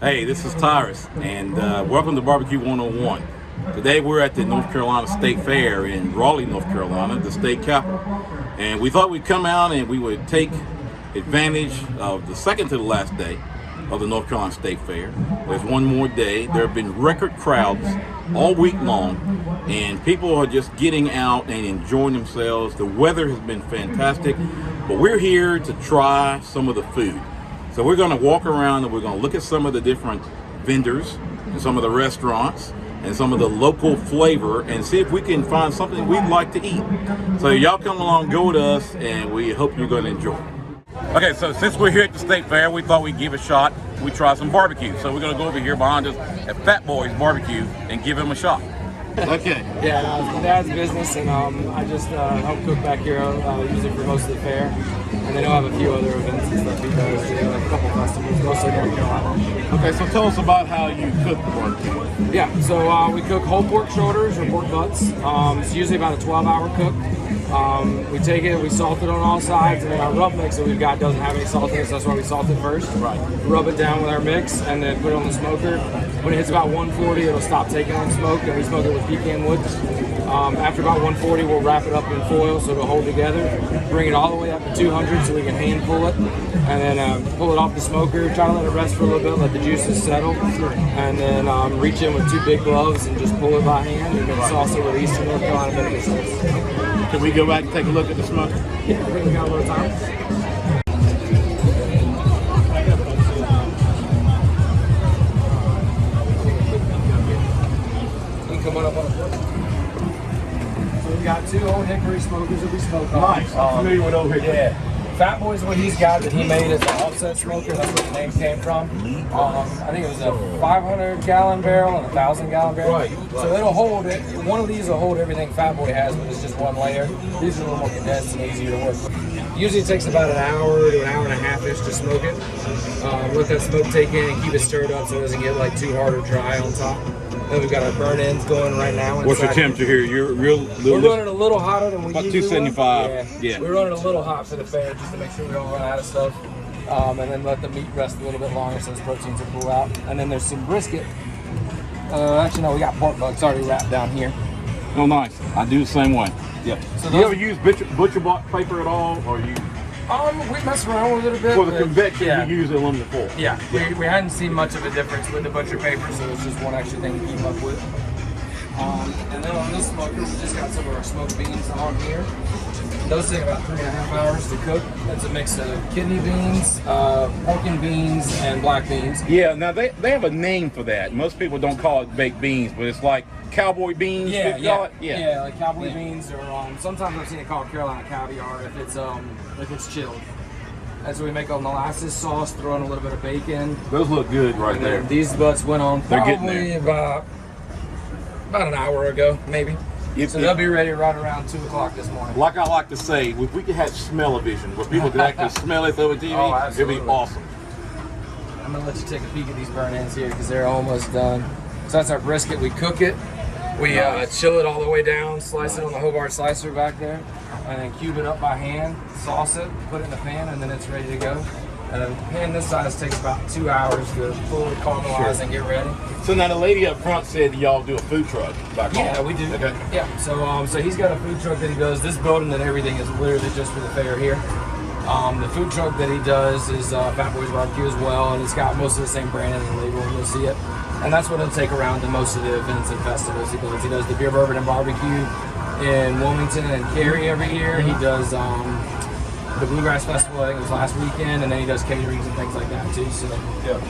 Hey, this is Tyres, and welcome to Barbecue 101. Today we're at the North Carolina State Fair in Raleigh, North Carolina, the state capital. And we thought we'd come out and we would take advantage of the second to the last day of the North Carolina State Fair. There's one more day. There have been record crowds all week long, and people are just getting out and enjoying themselves. The weather has been fantastic, but we're here to try some of the food. So we're going to walk around and we're going to look at some of the different vendors and some of the restaurants and some of the local flavor and see if we can find something we'd like to eat. So y'all come along, go with us, and we hope you're going to enjoy. Okay, so since we're here at the State Fair, we thought we'd give a shot. We try some barbecue. So we're going to go over here behind us at Fat Boy's Barbecue and give him a shot. Okay. Yeah, it's my dad's business, and I just help cook back here, usually for most of the fair. And then he'll have a few other events and stuff he does, like a couple festivals, mostly North Carolina. Okay, so tell us about how you cook the barbecue. Yeah, so we cook whole pork shoulders or pork butts. It's usually about a 12-hour cook. We take it, we salt it on all sides, and then our rub mix that we've got doesn't have any salt in it, so that's why we salt it first. Right. Rub it down with our mix, and then put it on the smoker. When it hits about 140, it'll stop taking on smoke, and we smoke it with pecan wood. After about 140, we'll wrap it up in foil so it'll hold together. Bring it all the way up to 200 so we can hand pull it, and then pull it off the smoker. Try to let it rest for a little bit, let the juices settle, and then reach in with two big gloves and just pull it by hand, and then sauce it with Eastern North Carolina vinegar sauce. Can we go back and take a look at the smoke? Yeah, I think we got a little time. You can come on up on the floor. So we've got two old hickory smokers that we smoke on. Nice. I'm familiar with old hickory. Yeah. Fat Boy's what he's got that he made as an offset smoker. That's where the name came from. I think it was a 500-gallon barrel and a 1,000-gallon barrel. Right. So it'll hold it. One of these will hold everything Fat Boy has, but it's just one layer. These are a little more condensed and easier to work with. Usually it takes about an hour to an hour and a half-ish to smoke it. Let that smoke take in and keep it stirred up so it doesn't get like too hard or dry on top. Then we've got our burn ends going right now. What's your temperature here? You're We're running a little hotter than we about usually 275. Yeah. We're running a little hot for the fair just to make sure we don't run out of stuff. And then let the meat rest a little bit longer so those proteins will pull out. And then there's some brisket. Actually, no, we got pork bucks already wrapped down here. Oh, nice. I do the same way. Yeah. So do you ever use butcher block paper at all, or you? We mess around with it a bit. For the convection, yeah. you use aluminum foil. Yeah, we hadn't seen much of a difference with the butcher paper, so it's just one extra thing to keep up with. And then on this smoker, we just got some of our smoked beans on here. Those take about 3.5 hours to cook. That's a mix of kidney beans, pork and beans, and black beans. Yeah, now they have a name for that. Most people don't call it baked beans, but it's like cowboy beans. Yeah, like cowboy beans, or sometimes I've seen it called Carolina caviar if it's chilled. That's what we make a molasses sauce, throw in a little bit of bacon. Those look good right there. These butts went on probably about an hour ago, maybe. So they'll be ready right around 2 o'clock this morning. Like I like to say, if we could have smell-o-vision, where people could actually smell it over TV, it'd be awesome. I'm gonna let you take a peek at these burn ends here because they're almost done. So that's our brisket. We cook it. We chill it all the way down, slice it on the Hobart slicer back there, and then cube it up by hand, sauce it, put it in the pan, and then it's ready to go. And a pan this size takes about 2 hours to fully caramelize and get ready. So now the lady up front said y'all do a food truck back home. Yeah, we do. Okay. Yeah, so he's got a food truck that he does. This building and everything is literally just for the fair here. The food truck that he does is Fat Boy's Barbecue as well, and it's got most of the same branding and label, and you'll see it. And that's what he'll take around to most of the events and festivals he does. He does the Beer, Bourbon, and Barbecue in Wilmington and Cary every year. He does the Bluegrass Festival, I think it was last weekend, and then he does caterings and things like that too. So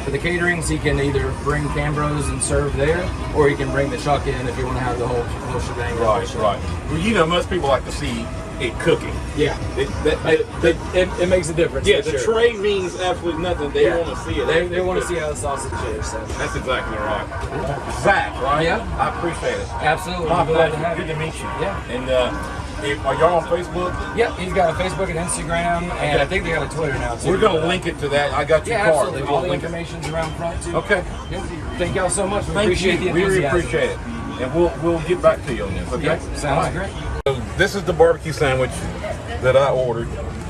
for the caterings, he can either bring Cambros and serve there, or he can bring the truck in if you want to have the whole shebang. Right. Well, you know, most people like to see it cooking. Yeah. It makes a difference. Yeah, the tray means absolutely nothing. They want to see it. They want to see how the sausage is. So. That's exactly right. Zach, right? Yeah. I appreciate it. Absolutely. My pleasure. Good to meet you. Yeah. And are y'all on Facebook? Yep, he's got a Facebook and Instagram, and I think they got a Twitter now too. We're going to link it to that. I got your card. Absolutely. All the information's around front too. Okay. Yep. Thank y'all so much. We Thank appreciate you. the We really enthusiasm. appreciate it. And we'll get back to you on this. Okay. Yep. Sounds great. So this is the barbecue sandwich that I ordered.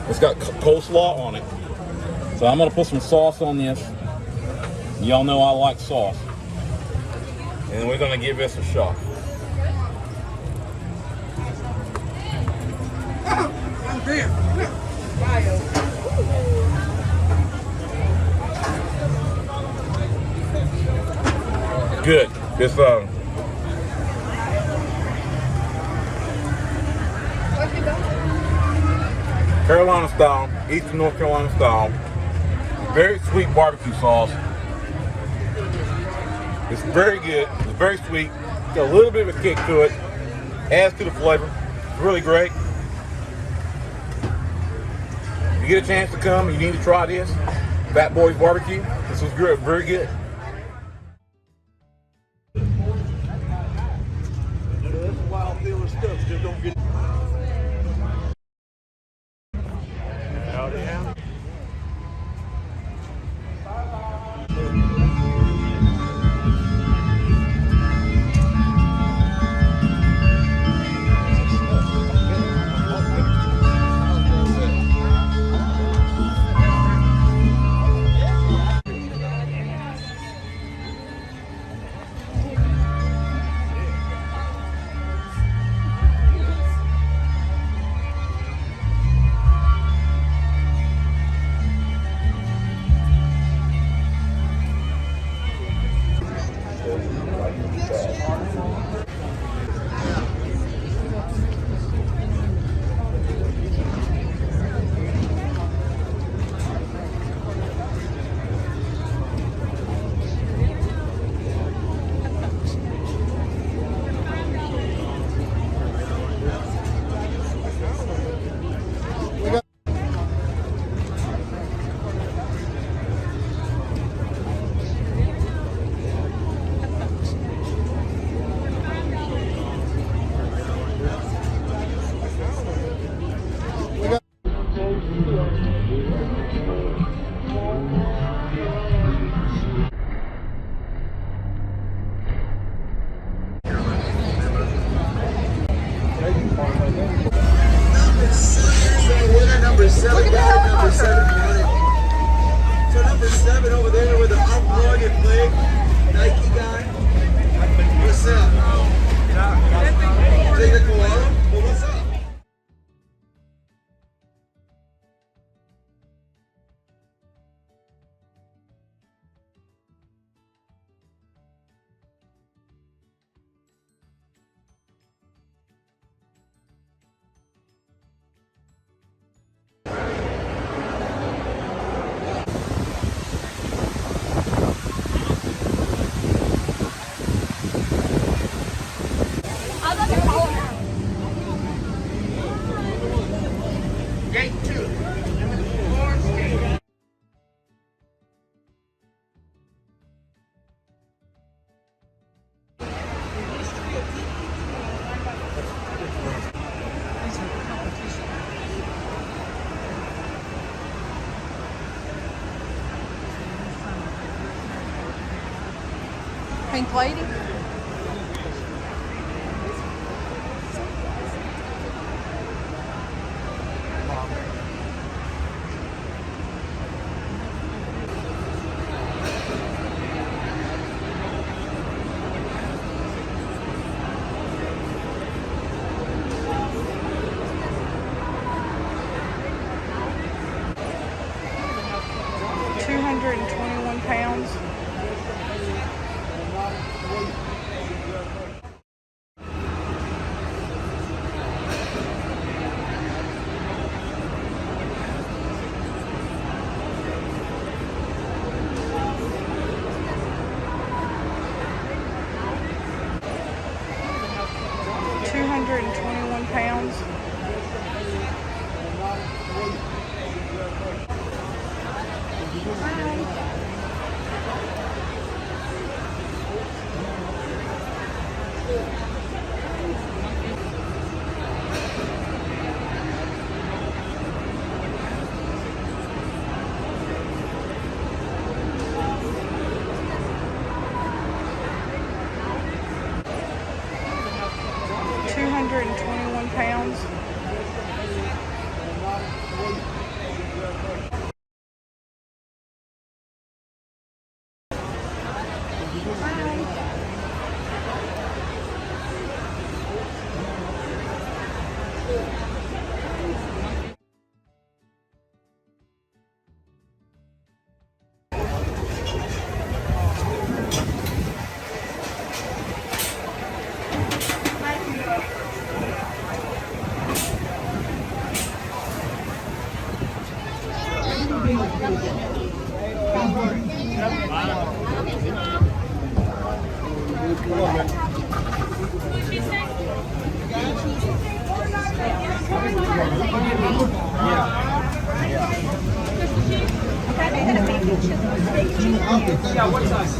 It's got coleslaw on it. So I'm gonna put some sauce on this. Y'all know I like sauce. And we're gonna give this a shot. Good. It's Carolina style, Eastern North Carolina style. Very sweet barbecue sauce. It's very good. It's very sweet. Got a little bit of a kick to it. Adds to the flavor. It's really great. If you get a chance to come, you need to try this. Fat Boys Barbecue. This was good. Very good. That's wild feeling stuff. Just don't get. Number 7 over there with the unplugged flag, Nike guy. What's up? Take the koala? Well, what's up? Gate 2. Pink lady? £221. £221. £221. Yeah, what size?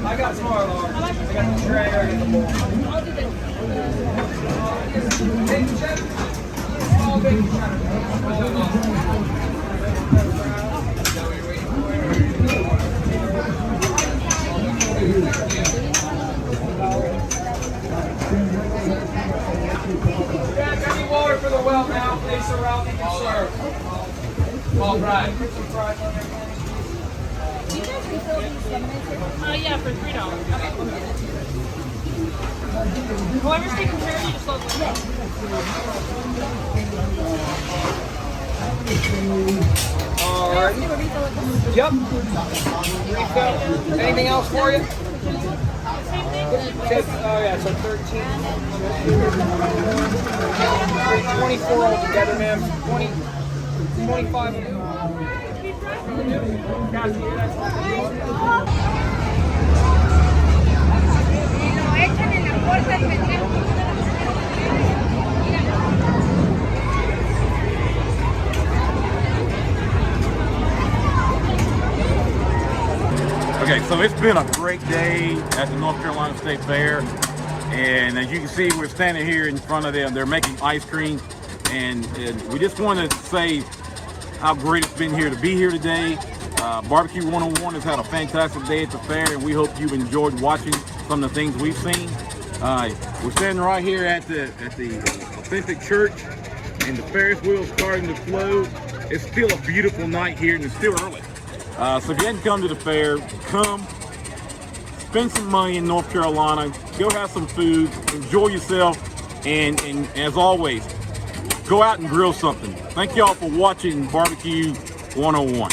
I got small large. I got the tray, I got the bowl. Small baby yeah, got any water for the well now, please, so Ralph can serve. All right. Put some fries on there. Do you guys refill these lemonades here? Yeah, for $3. Okay. Whoever's taking care of you, just look like that. All right. Do a refill at this? Yep. Refill. Anything else for you? Oh yeah, so 13. 24 altogether, ma'am. 25. Okay, so it's been a great day at the North Carolina State Fair, and as you can see, we're standing here in front of them. They're making ice cream, and we just want to say how great it's been here to be here today. Barbecue 101 has had a fantastic day at the fair, and we hope you've enjoyed watching some of the things we've seen. We're standing right here at the authentic church, and the Ferris wheel's starting to flow. It's still a beautiful night here, and it's still early. So if you hadn't come to the fair, come, spend some money in North Carolina, go have some food, enjoy yourself, and as always, go out and grill something. Thank y'all for watching Barbecue 101.